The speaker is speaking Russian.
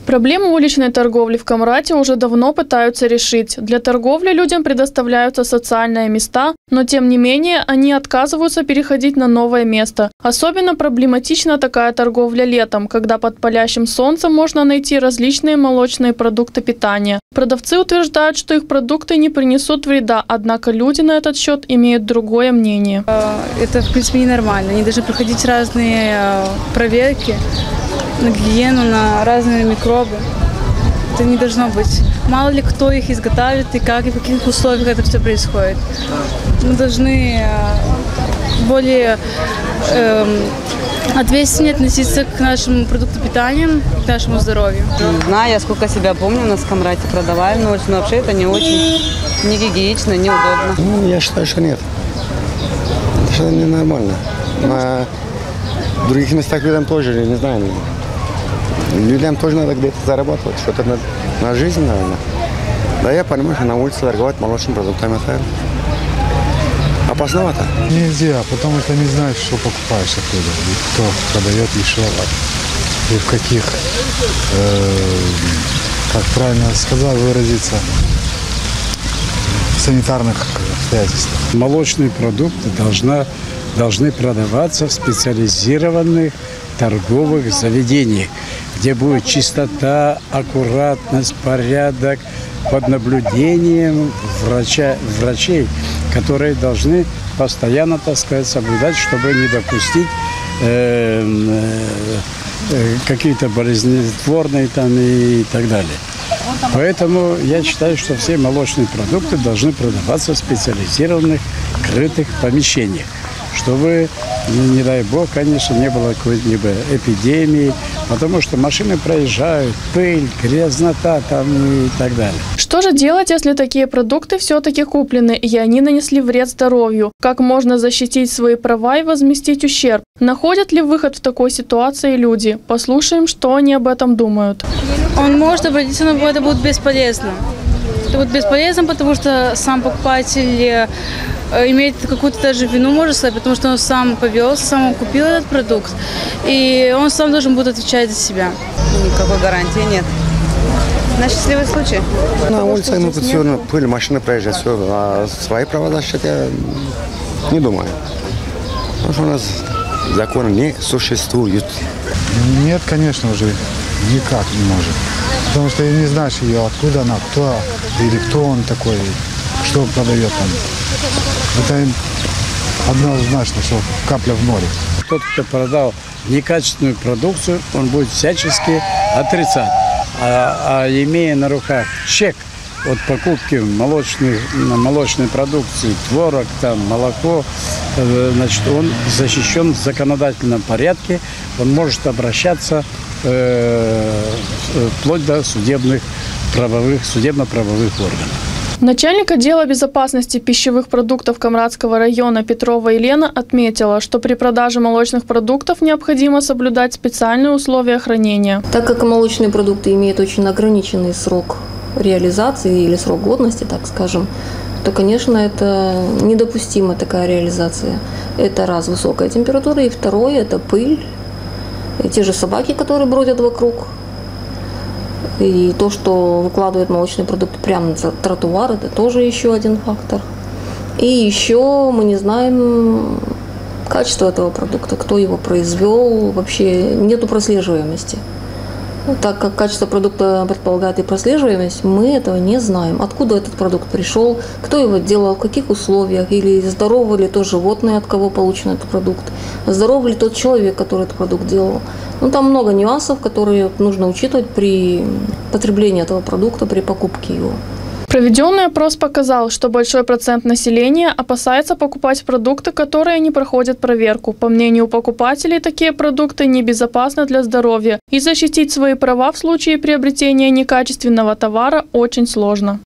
Проблему уличной торговли в Камрате уже давно пытаются решить. Для торговли людям предоставляются социальные места, но тем не менее они отказываются переходить на новое место. Особенно проблематична такая торговля летом, когда под палящим солнцем можно найти различные молочные продукты питания. Продавцы утверждают, что их продукты не принесут вреда, однако люди на этот счет имеют другое мнение. Это, в принципе, ненормально. Они должны проходить разные проверки на гигиену, на разные микробы. Это не должно быть. Мало ли кто их изготавливает и как, и в каких условиях это все происходит. Мы должны более ответственно относиться к нашему продукту питания, к нашему здоровью. Не знаю, я сколько себя помню, у нас в Камрате продавали ночь, но вообще это не очень не гигиенично, неудобно. Я считаю, что нет. Это ненормально. На других местах людям тоже, не знаю, людям тоже надо где-то зарабатывать, что-то на жизнь, наверное. Да, я понимаю, что на улице торговать молочными продуктами это опасновато. Нельзя, потому что не знаешь, что покупаешь оттуда, и кто продает, и что, и в каких, как правильно сказать, выразиться, санитарных обстоятельствах. Молочные продукты должны продаваться в специализированных торговых заведениях, где будет чистота, аккуратность, порядок, под наблюдением врачей, которые должны постоянно, так сказать, соблюдать, чтобы не допустить какие-то болезнетворные там и так далее. Поэтому я считаю, что все молочные продукты должны продаваться в специализированных крытых помещениях, чтобы, не дай бог, конечно, не было какой-либо эпидемии, потому что машины проезжают, пыль, грязнота там и так далее. Что же делать, если такие продукты все-таки куплены, и они нанесли вред здоровью? Как можно защитить свои права и возместить ущерб? Находят ли выход в такой ситуации люди? Послушаем, что они об этом думают. Он может обратиться, но это будет бесполезно. Это будет бесполезно, потому что сам покупатель имеет какую-то даже вину, можно сказать, потому что он сам повелся, сам купил этот продукт, и он сам должен будет отвечать за себя. Никакой гарантии нет. На счастливый случай. На улице тут все равно пыль, машины проезжают, все. А свои права защищать я не думаю. Потому что у нас законы не существует. Нет, конечно, уже никак не может. Потому что не знаешь ее, откуда она, кто или кто он такой, что продает там. Это однозначно, что капля в море. Тот, кто продал некачественную продукцию, он будет всячески отрицать. А имея на руках чек от покупки молочной продукции, творог, там, молоко, значит, он защищен в законодательном порядке, он может обращаться вплоть до судебно-правовых органов. Начальник отдела безопасности пищевых продуктов Камратского района Петрова Елена отметила, что при продаже молочных продуктов необходимо соблюдать специальные условия хранения. Так как молочные продукты имеют очень ограниченный срок реализации или срок годности, так скажем, то, конечно, это недопустима такая реализация. Это раз, высокая температура, и второе – это пыль, и те же собаки, которые бродят вокруг. И то, что выкладывают молочные продукты прямо на тротуар, это тоже еще один фактор. И еще мы не знаем качество этого продукта, кто его произвел, вообще нету прослеживаемости. Так как качество продукта предполагает и прослеживаемость, мы этого не знаем. Откуда этот продукт пришел, кто его делал, в каких условиях, или здоровый ли то животное, от кого получен этот продукт, здоров ли тот человек, который этот продукт делал. Ну, там много нюансов, которые нужно учитывать при потреблении этого продукта, при покупке его. Проведенный опрос показал, что большой процент населения опасается покупать продукты, которые не проходят проверку. По мнению покупателей, такие продукты небезопасны для здоровья, и защитить свои права в случае приобретения некачественного товара очень сложно.